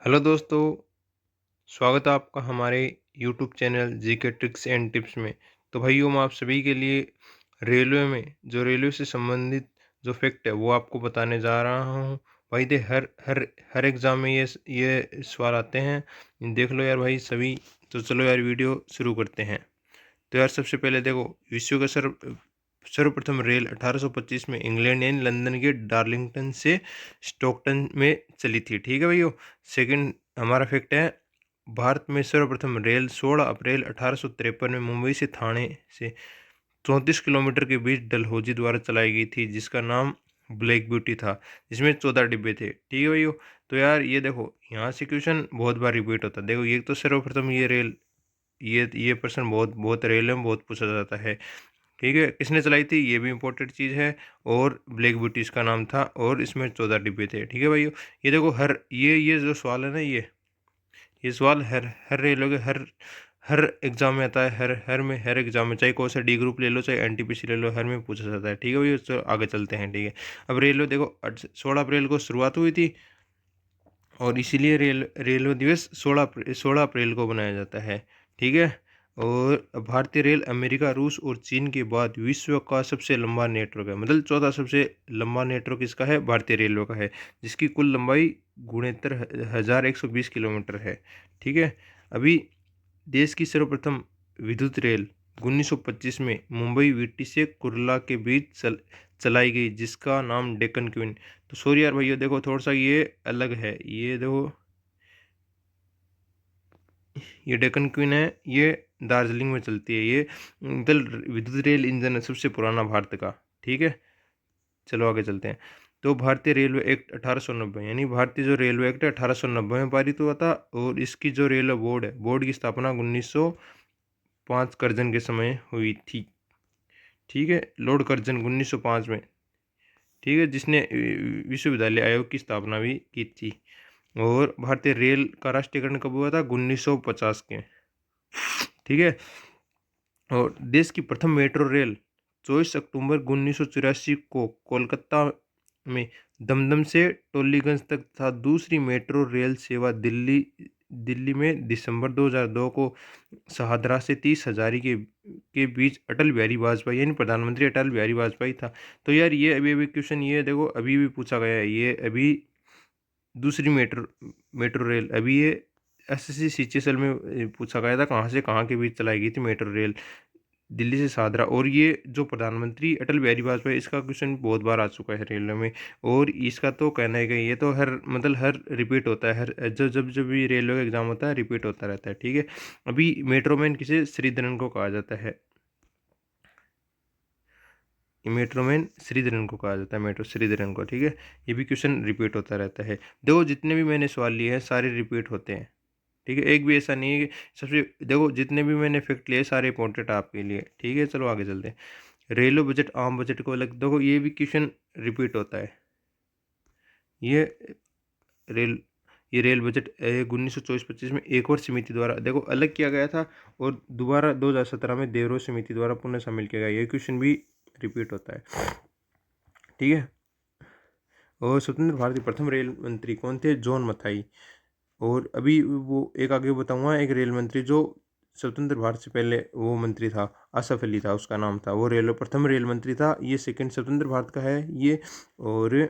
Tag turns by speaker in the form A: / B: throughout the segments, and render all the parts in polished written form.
A: Hello दोस्तों, स्वागत है आपका हमारे YouTube channel GK tricks and tips में। तो भाइयों, मैं आप सभी के लिए रेलवे में जो रेलवे से संबंधित जो फैक्ट है वो आपको बताने जा रहा हूँ। भाई दे हर हर हर एग्ज़ाम में ये सवाल आते हैं। देख लो यार भाई सभी। तो चलो यार वीडियो शुरू करते हैं। तो यार सबसे पहले देखो, विश्व का सर्वप्रथम रेल 1825 में इंग्लैंड यानी लंदन के डार्लिंगटन से स्टॉकटन में चली थी। ठीक है भैया। सेकंड हमारा फैक्ट है, भारत में सर्वप्रथम रेल 16 अप्रैल 1853 में मुंबई से थाने से 34 किलोमीटर के बीच डलहौजी द्वारा चलाई गई थी, जिसका नाम ब्लैक ब्यूटी था, जिसमें 14 डिब्बे थे। ठीक है भैया। तो यार ये देखो, यहाँ से क्वेश्चन बहुत बार रिपीट होता है। देखो, ये तो सर्वप्रथम ये रेल, ये प्रश्न बहुत बहुत रेल में बहुत पूछा जाता है। ठीक है, किसने चलाई थी ये भी इंपॉर्टेंट चीज़ है। और ब्लैक ब्यूटी इसका नाम था, और इसमें 14 डिब्बे थे। ठीक है भाई। ये देखो, हर ये जो सवाल है ना, ये सवाल हर हर रेलवे के हर हर एग्जाम में आता है। हर एग्जाम में, चाहे कौन सा डी ग्रुप ले लो, चाहे एनटीपीसी ले लो, हर में पूछा जाता है। ठीक है भाई। तो आगे चलते हैं। ठीक है। अब रेलवे देखो, 16 अप्रैल को शुरुआत हुई थी, और इसीलिए रेलवे दिवस 16 अप्रैल को बनाया जाता है। ठीक है। और भारतीय रेल अमेरिका, रूस और चीन के बाद विश्व का सबसे लंबा नेटवर्क है। मतलब चौथा सबसे लंबा नेटवर्क इसका है, भारतीय रेलवे का है, जिसकी कुल लंबाई 69,120 किलोमीटर है। ठीक है। अभी देश की सर्वप्रथम विद्युत रेल 1925 में मुंबई वीटी से कुर्ला के बीच चलाई गई, जिसका नाम डेक्कन क्वीन। तो सॉरी यार भैया, देखो थोड़ा सा ये अलग है। ये देखो, ये डेक्कन क्वीन है, ये दार्जिलिंग में चलती है। ये दल विद्युत रेल इंजन है सबसे पुराना भारत का। ठीक है। चलो आगे चलते हैं। तो भारतीय रेलवे एक्ट 1890, यानी भारतीय जो रेलवे एक्ट है 1890 में पारित हुआ था। और इसकी जो रेलवे बोर्ड है, बोर्ड की स्थापना 1905 कर्जन के समय हुई थी। ठीक है, लॉर्ड कर्जन 1905 में। ठीक है, जिसने विश्वविद्यालय आयोग की स्थापना भी की थी। और भारतीय रेल का राष्ट्रीयकरण कब हुआ था? 1950 के। ठीक है। और देश की प्रथम मेट्रो रेल 24 अक्टूबर 1984 को कोलकाता में दमदम से टोलीगंज तक था। दूसरी मेट्रो रेल सेवा दिल्ली दिल्ली में दिसंबर 2002 को शहादरा से 30 हजारी के बीच अटल बिहारी वाजपेयी, यानी प्रधानमंत्री अटल बिहारी वाजपेयी था। तो यार ये अभी अभी क्वेश्चन, ये देखो अभी भी पूछा गया है। ये अभी दूसरी मेट्रो मेट्रो रेल अभी ये एसएससी सीजीएल में पूछा गया था, कहाँ से कहाँ के बीच चलाई गई थी मेट्रो रेल, दिल्ली से शाहदरा। और ये जो प्रधानमंत्री अटल बिहारी वाजपेयी, इसका क्वेश्चन बहुत बार आ चुका है रेलवे में। और इसका तो कहना है कि ये तो हर मतलब हर रिपीट होता है, हर जब जब जब भी रेलवे का एग्जाम होता है रिपीट होता रहता है। ठीक है। अभी मेट्रो मैन किसे? श्रीधरन को कहा जाता है। मेट्रो मैन श्रीधरन को कहा जाता है, मेट्रो श्रीधरन को। ठीक है। ये भी क्वेश्चन रिपीट होता रहता है। देखो, जितने भी मैंने सवाल लिए हैं सारे रिपीट होते हैं। ठीक है, एक भी ऐसा नहीं है कि सबसे, देखो जितने भी मैंने फैक्ट लिए सारे इंपॉर्टेंट आपके लिए। ठीक है, चलो आगे चलते हैं। रेलवे बजट आम बजट को अलग, देखो ये भी क्वेश्चन रिपीट होता है। ये रेल ये रेल बजट 1924-25 में एक और समिति द्वारा देखो अलग किया गया था, और दोबारा 2017 में देवरो समिति द्वारा पुनः शामिल किया गया। ये क्वेश्चन भी रिपीट होता है। ठीक है। और स्वतंत्र भारत के प्रथम रेल मंत्री कौन थे? जॉन मथाई। और अभी वो एक आगे बताऊंगा, एक रेल मंत्री जो स्वतंत्र भारत से पहले वो मंत्री था, आसफ अली था उसका नाम था। वो प्रथम रेल मंत्री था। ये सेकंड स्वतंत्र भारत का है ये। और ये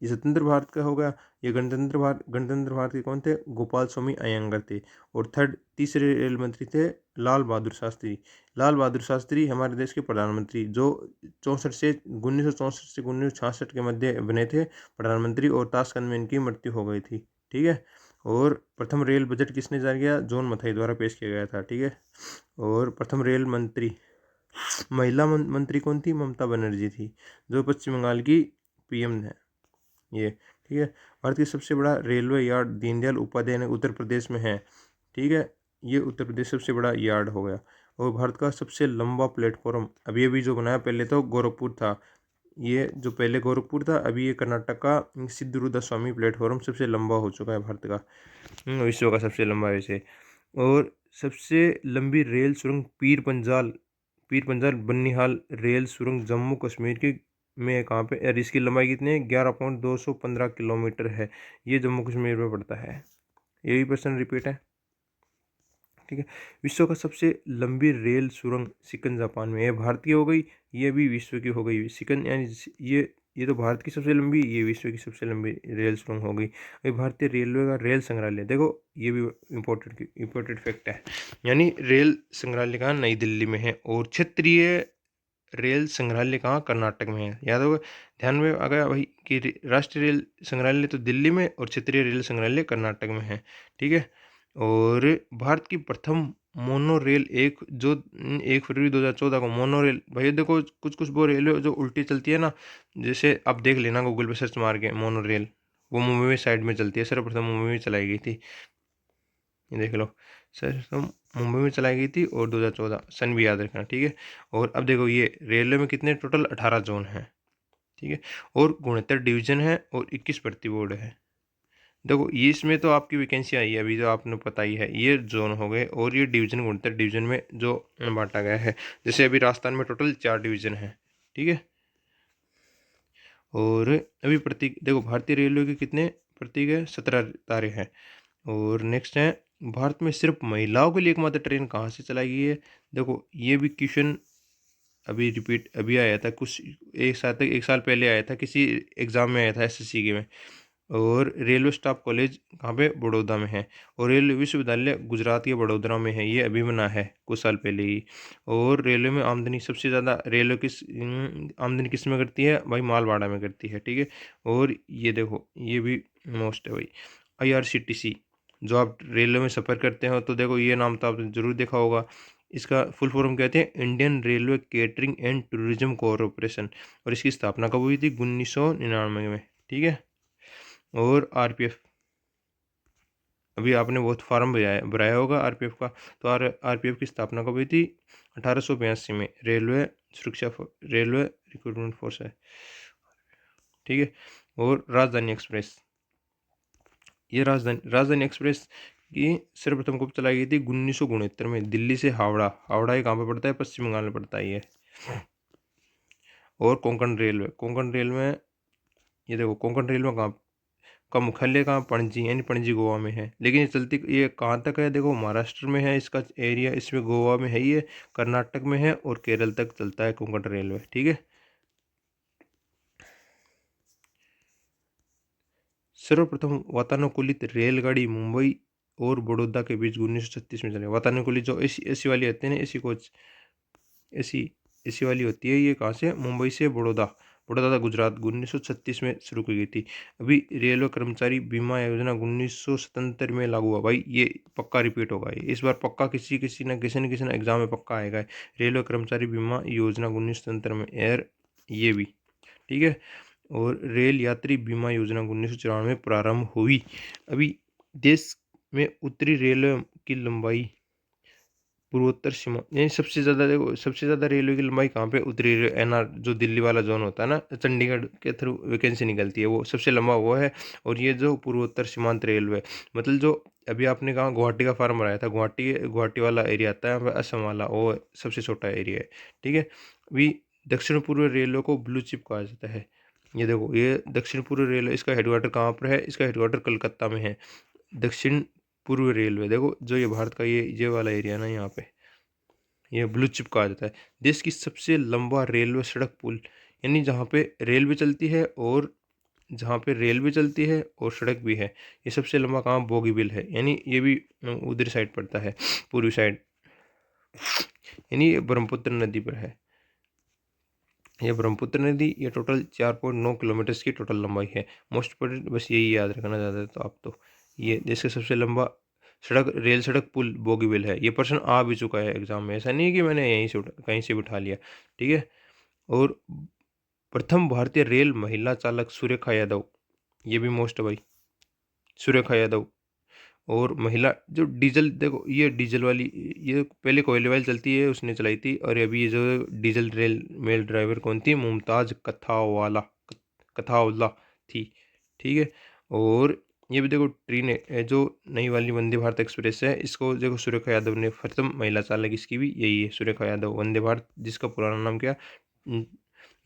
A: स्वतंत्र भारत का होगा। ये गणतंत्र भारत के कौन थे? गोपाल स्वामी अयंगर थे। और थर्ड तीसरे रेल मंत्री थे लाल बहादुर शास्त्री। लाल बहादुर शास्त्री हमारे देश के प्रधानमंत्री, जो 1964 के मध्य बने थे प्रधानमंत्री, और ताशकंद में इनकी मृत्यु हो गई थी। ठीक है। और प्रथम रेल बजट किसने जारी किया? जॉन मथाई द्वारा पेश किया गया था। ठीक है। और प्रथम रेल मंत्री महिला मंत्री कौन थी? ममता बनर्जी थी, जो पश्चिम बंगाल की पीएम है ये। ठीक है। भारत की सबसे बड़ा रेलवे यार्ड दीनदयाल उपाध्याय नगर उत्तर प्रदेश में है। ठीक है। ये उत्तर प्रदेश सबसे बड़ा यार्ड हो गया। और भारत का सबसे लंबा प्लेटफॉर्म अभी अभी जो बनाया, पहले तो गोरखपुर था। ये जो पहले गोरखपुर था, अभी ये कर्नाटक का सिद्धरूदा स्वामी प्लेटफॉर्म सबसे लंबा हो चुका है भारत का। विश्व का सबसे लंबा वैसे। और सबसे लंबी रेल सुरंग पीर पंजाल बन्नीहाल रेल सुरंग जम्मू कश्मीर के में है कहाँ पे, और इसकी लंबाई कितनी है, 11.215 किलोमीटर है। ये जम्मू कश्मीर में पड़ता है। यही प्रश्न रिपीट है, ठीक है। विश्व का सबसे लंबी रेल सुरंग सिकन जापान में है। भारत की हो गई, ये भी विश्व की हो गई। सिकन यानी ये तो भारत की सबसे लंबी, ये विश्व की सबसे लंबी रेल सुरंग हो गई। अभी भारतीय रेलवे का रेल संग्रहालय देखो, ये भी इम्पोर्टेंट फैक्ट है। यानी रेल संग्रहालय कहाँ, नई दिल्ली में है। और क्षेत्रीय रेल संग्रहालय कहाँ, कर्नाटक में है। याद होगा, ध्यान में आ गया भाई कि राष्ट्रीय रेल संग्रहालय तो दिल्ली में और क्षेत्रीय रेल संग्रहालय कर्नाटक में है, ठीक है। और भारत की प्रथम मोनो रेल 1 फरवरी 2014 को मोनो रेल, भाई देखो कुछ कुछ वो रेल जो उल्टी चलती है ना, जैसे आप देख लेना गूगल पे सर्च मार के मोनो रेल, वो मुंबई में साइड में चलती है, सर्वप्रथम मुंबई में चलाई गई थी, ये देख लो सर, तो मुंबई में चलाई गई थी और 2014 सन भी याद रखना, ठीक है। और अब देखो ये रेलवे में कितने टोटल 18 जोन हैं, ठीक है। और 69 डिवीजन है और 21 भर्ती बोर्ड है। देखो ये इसमें तो आपकी वैकेंसी आई है अभी, जो आपने पता ही है, ये जोन हो गए और ये डिवीजन 69 डिवीजन में जो बांटा गया है। जैसे अभी राजस्थान में टोटल 4 डिवीजन है, ठीक है। और अभी प्रतीक देखो, भारतीय रेलवे के कितने प्रतीक है, 17 तारे हैं। और नेक्स्ट है, भारत में सिर्फ महिलाओं के लिए एकमात्र ट्रेन कहाँ से चलाई गई है। देखो ये भी क्वेश्चन अभी रिपीट अभी आया था, कुछ एक साल पहले आया था, किसी एग्जाम में आया था एसएससी के में। और रेलवे स्टाफ कॉलेज कहाँ पे, बड़ौदा में है। और रेलवे विश्वविद्यालय गुजरात के बड़ोदरा में है, ये अभी बना है कुछ साल पहले ही। और रेलवे में आमदनी सबसे ज़्यादा रेलवे आमदनी किस में करती है भाई, मालवाड़ा में करती है, ठीक है। और ये देखो ये भी मोस्ट है भाई, आईआरसीटीसी। जो आप रेलवे में सफ़र करते हो तो देखो ये नाम तो आपने ज़रूर देखा होगा। इसका फुल फॉर्म कहते हैं Indian railway catering and tourism corporation. और इसकी स्थापना कब हुई थी, 1999 में, ठीक है। और आरपीएफ, अभी आपने बहुत फार्म भराया होगा आरपीएफ का, तो आरपीएफ की स्थापना कब हुई थी, 1882 में। रेलवे रिक्रूटमेंट फोर्स है, ठीक है। और राजधानी एक्सप्रेस, ये राजधानी एक्सप्रेस की सर्वप्रथम कब चलाई गई थी, 1969 में, दिल्ली से हावड़ा। हावड़ा ये कहाँ पे पड़ता है, पश्चिम बंगाल में पड़ता है ये। और कोंकण रेलवे, ये देखो कोंकण रेलवे कहाँ का मुख्यालय कहाँ, पणजी, यानी पणजी गोवा में है। लेकिन ये चलती ये कहाँ तक है, देखो महाराष्ट्र में है इसका एरिया, इसमें गोवा में है ये, कर्नाटक में है और केरल तक चलता है कोंकण रेलवे, ठीक है। सर्वप्रथम वातानुकूलित रेलगाड़ी मुंबई और बड़ौदा के बीच 1936 में चले। वातानुकूलित जो एसी एसी वाली होती है ना, एसी कोच, एसी एसी वाली होती है, ये कहाँ से, मुंबई से बड़ौदा, बड़ौदा था गुजरात, 1936 में शुरू की गई थी। अभी रेलवे कर्मचारी बीमा योजना 1977 में लागू हुआ। भाई ये पक्का रिपीट होगा, ये इस बार पक्का किसी न एग्जाम में पक्का आएगा। रेलवे कर्मचारी बीमा योजना 1977 में, एयर, ये भी, ठीक है। और रेल यात्री बीमा योजना 1994 में प्रारंभ हुई। अभी देश में उत्तरी रेलवे की लंबाई पूर्वोत्तर सीमा, यानी सबसे ज़्यादा, देखो सबसे ज़्यादा रेलवे की लंबाई कहाँ पे, उत्तरी एनआर जो दिल्ली वाला जोन होता है ना, चंडीगढ़ के थ्रू वैकेंसी निकलती है, वो सबसे लंबा वो है। और ये जो पूर्वोत्तर सीमांत रेलवे, मतलब जो अभी आपने कहा गुवाहाटी का फार्म भराया था, गुवाहाटी वाला एरिया आता है, असम वाला, वो सबसे छोटा एरिया है, ठीक है। अभी दक्षिण पूर्व रेलवे को ब्लू चिप कहा जाता है। ये देखो ये दक्षिण पूर्व रेलवे, इसका हेडक्वार्टर कहाँ पर है, इसका हेडक्वार्टर कलकत्ता में है। दक्षिण पूर्व रेलवे, देखो जो ये भारत का ये वाला एरिया ना, यहाँ पे ये ब्लू चिप कहा जाता है। देश की सबसे लंबा रेलवे सड़क पुल, यानी जहाँ पे रेल भी चलती है और जहाँ पे रेल भी चलती है और सड़क भी है, ये सबसे लंबा कहाँ, बोगीबिल है, यानी ये भी उधर साइड पड़ता है, पूर्वी साइड, यानी ये ब्रह्मपुत्र नदी पर है। ये ब्रह्मपुत्र नदी, ये टोटल 4.9 किलोमीटर की टोटल लंबाई है। मोस्ट इम्पोर्टेंट बस यही याद रखना ज़्यादा है तो आप तो, ये देश का सबसे लंबा रेल सड़क पुल बोगीबिल है। ये प्रश्न आ भी चुका है एग्जाम में, ऐसा नहीं कि मैंने यहीं से कहीं से बिठा लिया, ठीक है। और प्रथम भारतीय रेल महिला चालक सुरेखा यादव, ये भी मोस्ट है भाई, सुरेखा यादव। और महिला जो डीजल, देखो ये डीजल वाली, ये पहले कोयले वाली चलती है, उसने चलाई थी। और अभी ये जो डीजल रेल मेल ड्राइवर कौन थी, मुमताज कथावाला थी, ठीक है। और ये भी देखो ट्रेन है जो नई वाली वंदे भारत एक्सप्रेस है, इसको देखो सुरेखा यादव ने, प्रथम महिला चालक इसकी भी यही है, सुरेखा यादव, वंदे भारत, जिसका पुराना नाम क्या,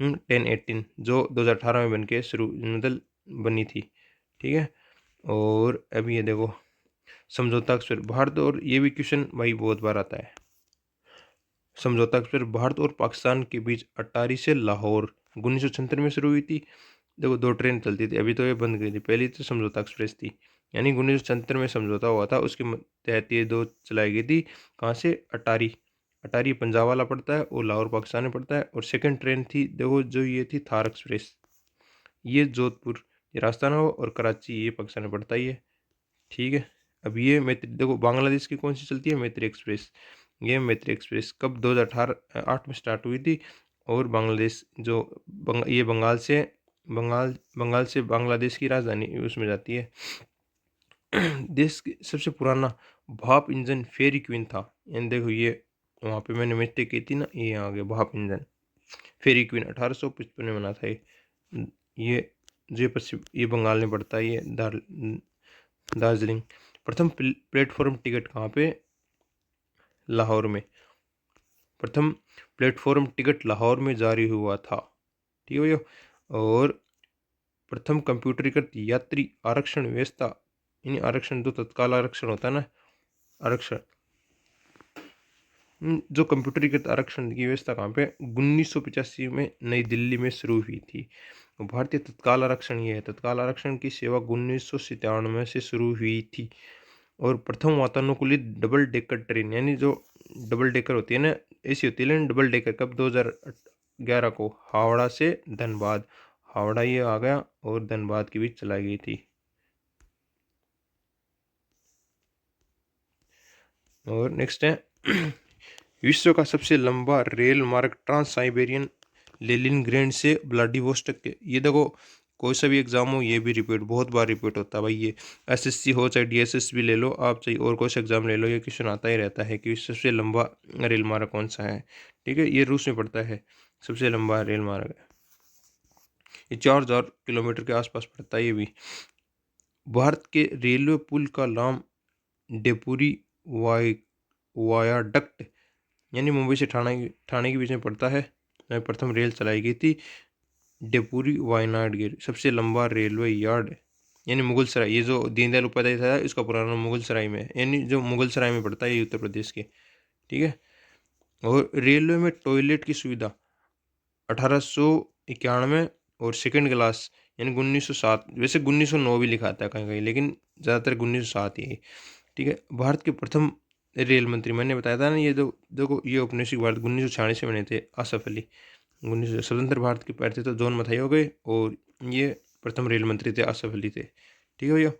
A: 1018 जो 2018 में बन के शुरू मतलब बनी थी, ठीक है। और अभी ये देखो समझौता अक्सर भारत और ये भी क्वेश्चन भाई बहुत बार आता है। समझौता अक्सर भारत और पाकिस्तान के बीच अट्टारी से लाहौर 1976 में शुरू हुई थी। देखो 2 ट्रेन चलती थी, अभी तो ये बंद गई थी, पहली तो समझौता एक्सप्रेस थी, यानी 1976 में समझौता हुआ था, उसके तहत ये 2 चलाई गई थी। कहाँ से? अटारी। अटारी पंजाब वाला पड़ता है और लाहौर पाकिस्तान में पड़ता है। और सेकंड ट्रेन थी देखो जो ये थी थार एक्सप्रेस, ये जोधपुर, ये राजस्थान हो, और कराची ये पाकिस्तान में पड़ता ही है, ठीक है। अब ये मैत्री देखो बांग्लादेश की कौन सी चलती है? मैत्री एक्सप्रेस। ये मैत्री एक्सप्रेस कब 2018 8 में स्टार्ट हुई थी। और बांग्लादेश जो ये बंगाल से बांग्लादेश की राजधानी उसमें जाती है। देश की सबसे पुराना भाप इंजन फेरी क्वीन था, यानी देखो ये वहाँ पे मैंने मिस्टेक की थी ना, ये आ गया भाप इंजन फेरी क्वीन 1855 में बना था ये ये पश्चिम ये बंगाल में पड़ता है, ये दार्जिलिंग। प्रथम प्लेटफॉर्म टिकट कहाँ पे? लाहौर में। प्रथम प्लेटफॉर्म टिकट लाहौर में जारी हुआ था, ठीक है भैया। और प्रथम कंप्यूटरीकृत यात्री आरक्षण व्यवस्था, यानी आरक्षण जो तत्काल आरक्षण होता है ना, आरक्षण जो कंप्यूटरीकृत आरक्षण की व्यवस्था कहाँ पे? 1985 में नई दिल्ली में शुरू हुई थी। भारतीय तत्काल आरक्षण ये है, तत्काल आरक्षण की सेवा 1997 से शुरू हुई थी। और प्रथम वातानुकूलित डबल डेकर ट्रेन, यानी जो डबल डेकर होती है ना, ऐसी होती है लेकिन डबल डेकर, कब? 2011 को हावड़ा से धनबाद, हावड़ा ये आ गया और धनबाद के बीच चलाई गई थी। और नेक्स्ट है विश्व का सबसे लंबा रेल मार्ग ट्रांस साइबेरियन लेनिनग्रेड से व्लादिवोस्टॉक के। ये देखो कोई सा भी एग्जाम हो ये भी रिपीट बहुत बार रिपीट होता है भाई, ये एसएससी हो चाहे डीएसएस भी ले लो आप, चाहे और कोई सा एग्जाम ले लो, ये क्वेश्चन आता ही रहता है कि सबसे लंबा रेल मार्ग कौन सा है, ठीक है। ये रूस में पड़ता है सबसे लंबा रेल मार्ग, ये 4000 किलोमीटर के आसपास पड़ता है ये भी। भारत के रेलवे पुल का नाम डेपुरी वाई वायाडक्ट, यानी मुंबई से ठाणे के बीच में पड़ता है, प्रथम रेल चलाई गई थी डेपुरी वायनाड गेट, सबसे लंबा रेलवे यार्ड, यानी मुगल सराय, ये जो दीनदयाल उपाध्याय था इसका पुराना नाम मुगल सराय में, यानी जो मुगल सराय में पड़ता है ये उत्तर प्रदेश के, ठीक है। और रेलवे में टॉयलेट की सुविधा 1891 और सेकंड क्लास यानी 1907, वैसे 1909 भी लिखा आता है कहीं कहीं, लेकिन ज़्यादातर 1907 ही है, ठीक है। भारत के प्रथम रेल मंत्री मैंने बताया था ना, ये जो देखो ये औपनिवेशिक भारत 1946 में बने थे आसफ अली, 19 स्वतंत्र भारत के पैर थे तो जॉन मथाई हो गए, और ये प्रथम रेल मंत्री थे आसफ अली थे, ठीक है भैया।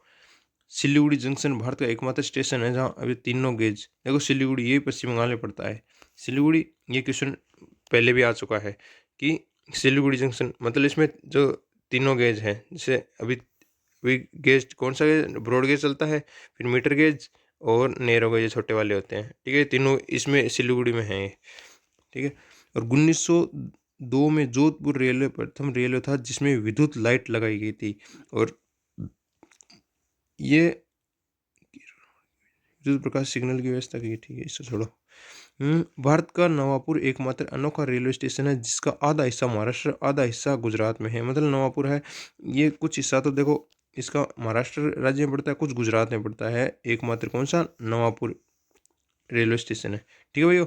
A: सिलीगुड़ी जंक्शन भारत का एकमात्र स्टेशन है जहाँ अभी तीनों गेज, देखो सिलीगुड़ी ये पश्चिम बंगाल में पड़ता है, सिलीगुड़ी, ये क्वेश्चन पहले भी आ चुका है कि सिलीगुड़ी जंक्शन मतलब इसमें जो तीनों गेज हैं, जैसे अभी अभी गेज कौन सा गेज? ब्रॉड गेज चलता है, फिर मीटर गेज और नैरो गेज छोटे वाले होते हैं, ठीक है। तीनों इसमें सिलीगुड़ी में हैं, ठीक है। और 1902 में जोधपुर रेलवे प्रथम रेलवे था जिसमें विद्युत लाइट लगाई गई थी, और ये विद्युत प्रकाश सिग्नल की व्यवस्था की, ठीक है, इससे छोड़ो। भारत का नवापुर एकमात्र अनोखा रेलवे स्टेशन है जिसका आधा हिस्सा महाराष्ट्र आधा हिस्सा गुजरात में है, मतलब नवापुर है ये कुछ हिस्सा तो देखो इसका महाराष्ट्र राज्य में पड़ता है, कुछ गुजरात में पड़ता है, एकमात्र कौन सा? नवापुर रेलवे स्टेशन है, ठीक है भैया।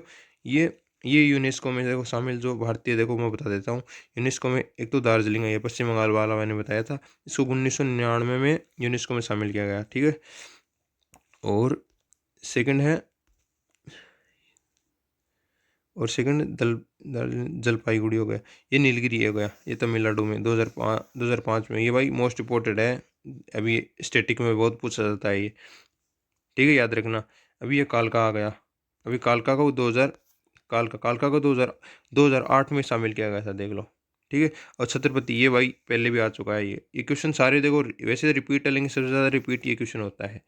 A: ये यूनेस्को में देखो शामिल जो भारतीय, देखो मैं बता देता हूँ, यूनेस्को में एक तो दार्जिलिंग है, ये पश्चिम बंगाल वाला मैंने बताया था, इसको 1999 में यूनेस्को में शामिल किया गया, ठीक है। और सेकंड है, और सेकंड जलपाईगुड़ी हो गया, ये नीलगिरी हो गया, ये तमिलनाडु में 2005 में, ये भाई मोस्ट इम्पोर्टेंट है, अभी स्टैटिक में बहुत पूछा जाता है ये, ठीक है, याद रखना। अभी ये कालका आ गया, अभी कालका को 2000 कालका को 2008 में शामिल किया गया था, देख लो, ठीक है। और छत्रपति ये भाई पहले भी आ चुका है, ये क्वेश्चन सारे देखो वैसे तो रिपीट है, लेकिन सबसे ज़्यादा रिपीट ये क्वेश्चन होता है।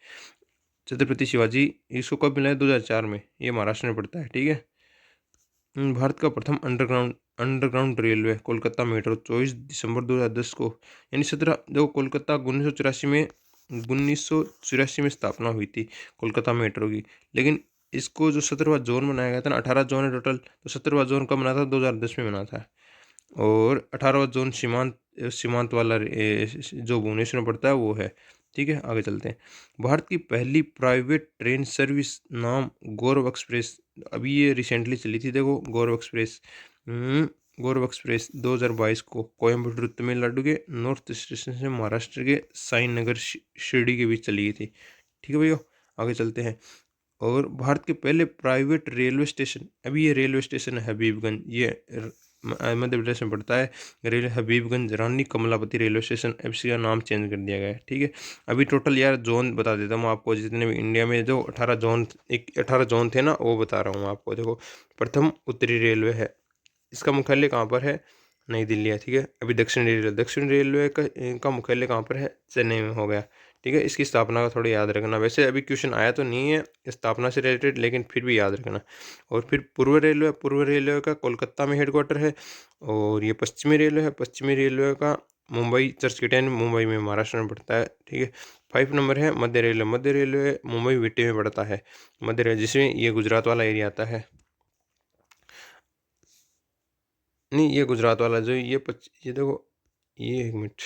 A: छत्रपति शिवाजी, इसको कब मिला है? 2004 में, ये महाराष्ट्र में पड़ता है, ठीक है। भारत का प्रथम अंडरग्राउंड रेलवे कोलकाता मेट्रो 24 दिसंबर 2010 को, यानी 17 देखो कोलकाता 1984 में स्थापना हुई थी कोलकाता मेट्रो की, लेकिन इसको जो 17वां जोन बनाया गया था ना, 18 जोन है टोटल, तो 17वां जोन कब बना था? 2010 में बना था। और 18वां जोन सीमांत वाला जो भुवनेश्वर में पड़ता है वो है। ठीक है, आगे चलते हैं। भारत की पहली प्राइवेट ट्रेन सर्विस नाम गौरव एक्सप्रेस, अभी ये रिसेंटली चली थी, देखो गौरव एक्सप्रेस। गौरव एक्सप्रेस 2022 को कोयम्बटूर तमिलनाडु के नॉर्थ स्टेशन से महाराष्ट्र के साईनगर शिरडी के बीच चली गई थी। ठीक है भैया, आगे चलते हैं। और भारत के पहले प्राइवेट रेलवे स्टेशन, अभी ये रेलवे स्टेशन है हबीबगंज, ये मध्य प्रदेश में पड़ता है। रेलवे हबीबगंज रानी कमलापति रेलवे स्टेशन, अब इसका नाम चेंज कर दिया गया है। ठीक है, अभी टोटल यार जोन बता देता हूँ आपको, जितने भी इंडिया में जो 18 जोन थे ना, वो बता रहा हूँ आपको। देखो, प्रथम उत्तरी रेलवे है, इसका मुख्यालय कहाँ पर है? नई दिल्ली है। ठीक है, अभी दक्षिण रेलवे का मुख्यालय कहाँ पर है? चेन्नई में हो गया। ठीक है, इसकी स्थापना का थोड़ा याद रखना, वैसे अभी क्वेश्चन आया तो नहीं है स्थापना से रिलेटेड, लेकिन फिर भी याद रखना। और फिर पूर्व रेलवे का कोलकाता में हेडक्वार्टर है। और ये पश्चिमी रेलवे का मुंबई चर्चगेट यानी मुंबई में महाराष्ट्र में पड़ता है। ठीक है, 5 नंबर है मध्य रेलवे मुंबई विटी में पड़ता है। मध्य रेलवे, जिसमें ये गुजरात वाला एरिया आता है। नहीं, ये गुजरात वाला जो ये देखो, ये एक मिनट,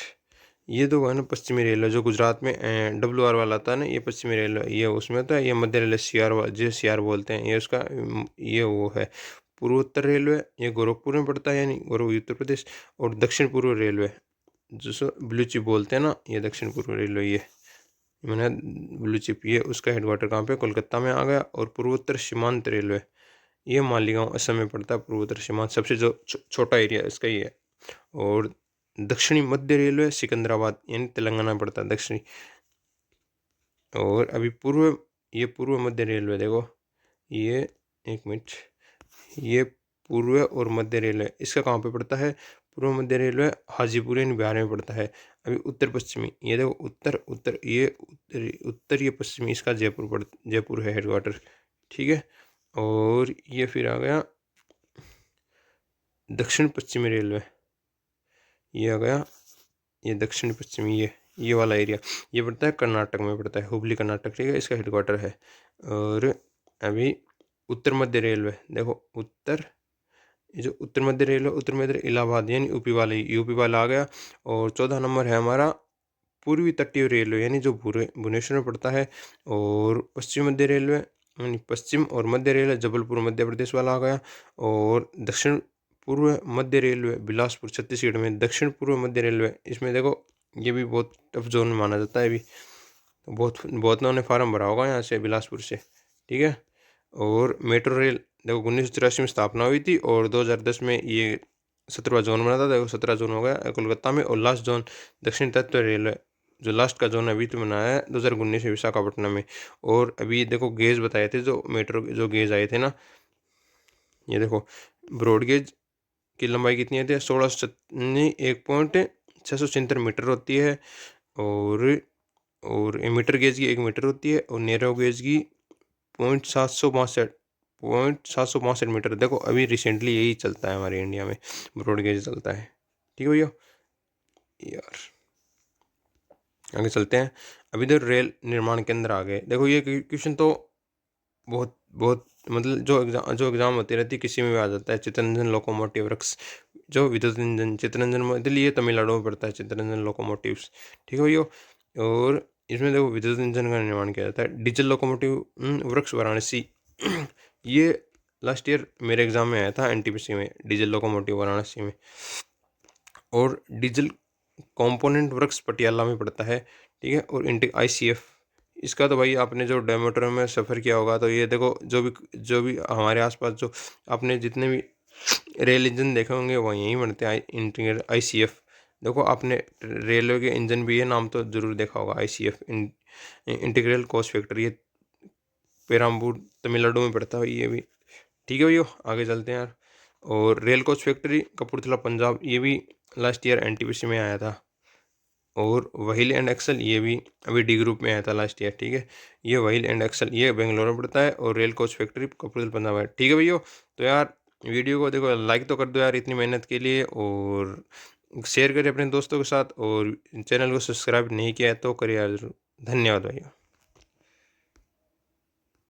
A: ये तो है ना पश्चिमी रेलवे, जो गुजरात में WR वाला आता है ना, ये पश्चिमी रेलवे, ये उसमें होता है। ये मध्य रेलवे CR बोलते हैं, ये उसका ये वो है। पूर्वोत्तर रेलवे, ये गोरखपुर में पड़ता है यानी गोरखपुर उत्तर प्रदेश। और दक्षिण पूर्व रेलवे, जिसको ब्लू चिप बोलते हैं ना, ये दक्षिण पूर्व रेलवे, ये मैंने ब्लू चिप, ये उसका हेडक्वार्टर कहाँ पे? कोलकाता में आ गया। और पूर्वोत्तर सीमांत रेलवे, ये मालीगांव असम में पड़ता है। पूर्वोत्तर सीमांत सबसे जो छोटा एरिया इसका ही है। और दक्षिणी मध्य रेलवे सिकंदराबाद यानी तेलंगाना में पड़ता है दक्षिणी। और अभी ये पूर्व मध्य रेलवे, देखो ये एक मिनट, ये पूर्व और मध्य रेलवे इसका कहाँ पे पड़ता है? पूर्व मध्य रेलवे हाजीपुर यानी बिहार में पड़ता है। अभी उत्तर पश्चिमी, ये देखो उत्तर ये पश्चिमी, इसका जयपुर है हेडक्वार्टर। ठीक है, और ये फिर आ गया दक्षिण पश्चिमी रेलवे, ये आ गया ये दक्षिण पश्चिमी, ये वाला एरिया, ये पड़ता है कर्नाटक में पड़ता है, हुबली कर्नाटक। ठीक है, इसका हेडक्वार्टर है। और अभी उत्तर मध्य रेलवे, देखो ये जो उत्तर मध्य इलाहाबाद यानी यूपी वाला आ गया। और 14 नंबर है हमारा पूर्वी तटीय रेलवे, यानी जो भुवनेश्वर में पड़ता है। और पश्चिम मध्य रेलवे यानी पश्चिम और मध्य रेलवे जबलपुर मध्य प्रदेश वाला आ गया। और दक्षिण पूर्व मध्य रेलवे बिलासपुर छत्तीसगढ़ में। दक्षिण पूर्व मध्य रेलवे, इसमें देखो ये भी बहुत टफ जोन माना जाता है अभी, तो बहुत बहुत लोगों ने फार्म भरा होगा यहाँ से बिलासपुर से। ठीक है, और मेट्रो रेल देखो 1983 में स्थापना हुई थी, और 2010 में ये 17वां जोन बना था। देखो 17 जोन हो गया कोलकाता में। और लास्ट जोन दक्षिण तत्व रेलवे, जो लास्ट का जोन अभी तो बनाया है 2019 में विशाखापट्टनम में। और अभी देखो गेज बताए थे, जो मेट्रो जो गेज आए थे ना, ये देखो ब्रॉड गेज की लंबाई कितनी आती है? 1.676 मीटर होती है। और मीटर गेज की 1 मीटर होती है। और नैरो गेज की 0.762 मीटर। देखो अभी रिसेंटली यही चलता है हमारे इंडिया में, ब्रॉड गेज चलता है। ठीक है भैया, यार आगे चलते हैं। अभी तो रेल निर्माण केंद्र आ गए। देखो ये क्वेश्चन तो बहुत बहुत मतलब जो एग्जाम होती रहती है किसी में भी आ जाता है। चित्तरंजन लोकोमोटिव वर्क्स, जो विद्युत इंजन चित्तरंजन में, दिल्ली तमिलनाडु में पड़ता है चित्तरंजन लोकोमोटिव्स। ठीक है भैया, और इसमें देखो विद्युत इंजन का निर्माण किया जाता है। डीजल लोकोमोटिव वर्क्स वाराणसी ये लास्ट ईयर मेरे एग्जाम में आया था NTPC में, डीजल लोकोमोटिव वाराणसी में। और डीजल कंपोनेंट वर्क्स पटियाला में पड़ता है। ठीक है, और ICF, इसका तो भाई आपने जो डेमोट्रो में सफ़र किया होगा, तो ये देखो जो भी हमारे आसपास जो आपने जितने भी रेल इंजन देखे होंगे वो यहीं बनते हैं। इंटीग्रेटेड ICF, देखो आपने रेलवे के इंजन भी ये नाम तो ज़रूर देखा होगा, ICF इंटीग्रल कोच फैक्ट्री, ये पेराम्बूर तमिलनाडु में पड़ता है ये भी। ठीक है भैया, आगे चलते हैं यार। और rail coach factory Kapurthala Punjab, ये भी लास्ट ईयर NTPC में आया था। और व्हील एंड एक्सल, ये भी अभी D ग्रुप में आया था लास्ट ईयर। ठीक है, ये व्हील एंड एक्सल ये बेंगलोर में पड़ता है। और rail coach factory Kapurthala Punjab है। ठीक है भैया, तो यार वीडियो को देखो लाइक तो कर दो यार इतनी मेहनत के लिए, और शेयर करें अपने दोस्तों के साथ, और चैनल को सब्सक्राइब नहीं किया है तो करिए यार। धन्यवाद भैया।